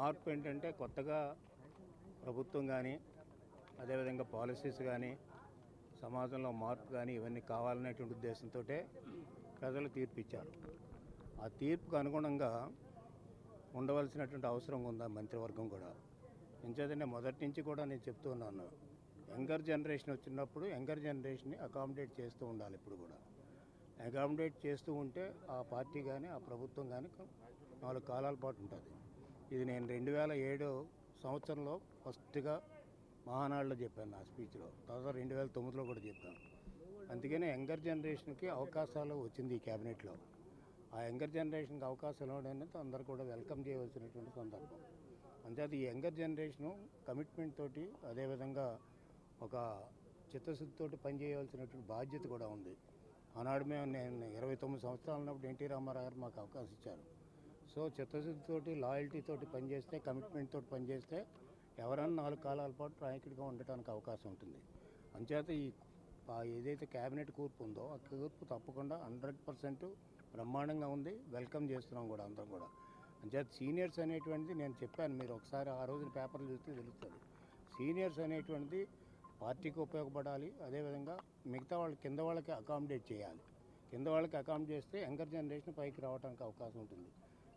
మార్పు ఏంటంటే కొత్తగా ప్రభుత్వం కానీ అదేవిధంగా పాలసీస్ కానీ సమాజంలో మార్పు కానీ ఇవన్నీ కావాలనేటువంటి ఉద్దేశంతో ప్రజలు తీర్పు ఇచ్చారు. ఆ తీర్పుకు అనుగుణంగా ఉండవలసినటువంటి అవసరం ఉందా మంత్రివర్గం కూడా. ఎంచేతంటే మొదటి నుంచి కూడా నేను చెప్తూ ఉన్నాను, యంగర్ జనరేషన్ వచ్చినప్పుడు యంగర్ జనరేషన్ని అకామిడేట్ చేస్తూ ఉండాలి. ఇప్పుడు కూడా అకామిడేట్ చేస్తూ ఉంటే ఆ పార్టీ కానీ ఆ ప్రభుత్వం కానీ 4 కాలాల పాటు ఉంటుంది. ఇది నేను 2007 సంవత్సరంలో ఫస్ట్గా మహానాడులో చెప్పాను నా స్పీచ్లో, తర్వాత 2009లో కూడా చెప్పాను. అందుకనే యంగర్ జనరేషన్కి అవకాశాలు వచ్చింది ఈ క్యాబినెట్లో. ఆ యంగర్ జనరేషన్కి అవకాశాలు అనేది అందరూ కూడా వెల్కమ్ చేయవలసినటువంటి సందర్భం. అంతేత ఈ యంగర్ జనరేషను కమిట్మెంట్ తోటి అదేవిధంగా ఒక చిత్తశుద్ధితోటి పనిచేయవలసినటువంటి బాధ్యత కూడా ఉంది. ఆనాడు నేను 29 సంవత్సరాలు ఉన్నప్పుడు ఎన్టీ రామారావు గారు మాకు అవకాశం ఇచ్చారు. సో చిత్తశుద్ధితోటి లాయల్టీతోటి పనిచేస్తే, కమిట్మెంట్ తోటి పనిచేస్తే ఎవరన్నా 4 కాలాల పాటు నాయకుడిగా ఉండటానికి అవకాశం ఉంటుంది. అంచేత ఏదైతే క్యాబినెట్ కూర్పు ఉందో ఆ కూర్పు తప్పకుండా 100% బ్రహ్మాండంగా ఉంది. వెల్కమ్ చేస్తున్నాం కూడా అందరం కూడా. అంచేత సీనియర్స్ అనేటువంటిది నేను చెప్పాను, మీరు ఒకసారి ఆ రోజున పేపర్లు చూస్తే తెలుస్తుంది. సీనియర్స్ అనేటువంటిది పార్టీకి ఉపయోగపడాలి. అదేవిధంగా మిగతా వాళ్ళకి కింద వాళ్ళకి అకామిడేట్ చేయాలి. కింద వాళ్ళకి అకామిడేట్ చేస్తే యంగర్ జనరేషన్ పైకి రావడానికి అవకాశం ఉంటుంది.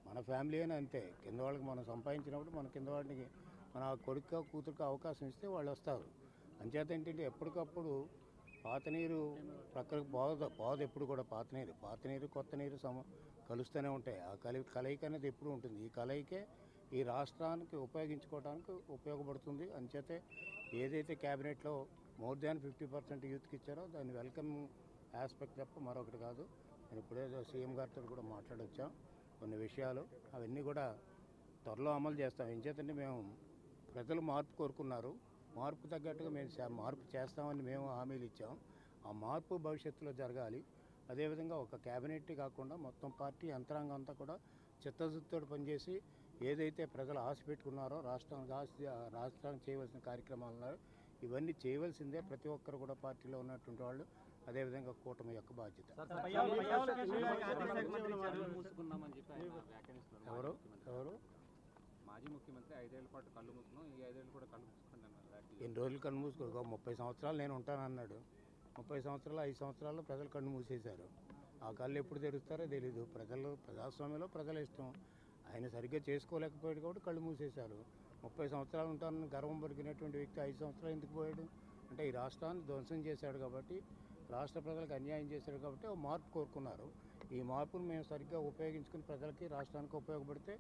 మన ఫ్యామిలీ అయినా అంతే, కింద వాళ్ళకి మనం సంపాదించినప్పుడు మన కింద వాళ్ళకి మన కొడుకు కూతురుకు అవకాశం ఇస్తే వాళ్ళు వస్తారు. అంచేత ఏంటంటే ఎప్పటికప్పుడు పాత నీరు ప్రక్కలకు పోదు ఎప్పుడు కూడా. పాత నీరు కొత్త నీరు కలుస్తూనే ఉంటాయి. ఆ కలయిక అనేది ఎప్పుడు ఉంటుంది. ఈ కలయికే ఈ రాష్ట్రానికి ఉపయోగించుకోవడానికి ఉపయోగపడుతుంది. అంచేతే ఏదైతే క్యాబినెట్లో మోర్ దాన్ 50% యూత్కి ఇచ్చారో దాన్ని వెల్కమ్ ఆస్పెక్ట్ తప్ప మరొకటి కాదు. నేను ఇప్పుడే సీఎం గారితో కూడా మాట్లాడొచ్చాం కొన్ని విషయాలు, అవన్నీ కూడా త్వరలో అమలు చేస్తాం. ఎంచేతంటే మేము ప్రజలు మార్పు కోరుకున్నారు, మార్పు తగ్గట్టుగా మేము మార్పు చేస్తామని మేము హామీలు ఇచ్చాం. ఆ మార్పు భవిష్యత్తులో జరగాలి. అదేవిధంగా ఒక క్యాబినెట్ కాకుండా మొత్తం పార్టీ యంత్రాంగం అంతా కూడా చిత్తశుద్ధితో పనిచేసి ఏదైతే ప్రజలు ఆశ పెట్టుకున్నారో రాష్ట్రానికి చేయవలసిన కార్యక్రమాలు ఉన్నాయో ఇవన్నీ చేయవలసిందే ప్రతి ఒక్కరు కూడా పార్టీలో ఉన్నటువంటి వాళ్ళు. అదేవిధంగా కూటమి యొక్క బాధ్యత. ఎవరు మాజీ ముఖ్యమంత్రి 5 ఏళ్ల పాటు కళ్ళు మూసుకున్నాం, ఈ 5 ఏళ్ళు కూడా కళ్ళు మూసుకుంటాను అన్నారు. ఎన్ని రోజులు కళ్ళు మూసుకో, 30 సంవత్సరాలు నేను ఉంటానన్నాడు. 30 సంవత్సరాలు 5 సంవత్సరాల్లో ప్రజలు కళ్ళు మూసేశారు. ఆ కళ్ళు ఎప్పుడు తెరుస్తారో తెలీదు. ప్రజాస్వామ్యంలో ప్రజల ఇష్టం. ఆయన సరిగ్గా చేసుకోలేకపోయాడు కాబట్టి కళ్ళు మూసేశారు. 30 సంవత్సరాలు ఉంటానని గర్వం పెరిగినటువంటి వ్యక్తి 5 సంవత్సరాలు ఎందుకు పోయాడు అంటే ఈ రాష్ట్రాన్ని ధ్వంసం చేశాడు కాబట్టి, రాష్ట్ర ప్రజలకు అన్యాయం చేశాడు కాబట్టి మార్పు కోరుకున్నారు. ఈ మార్పును మేము సరిగ్గా ఉపయోగించుకుని ప్రజలకి రాష్ట్రానికి ఉపయోగపడితే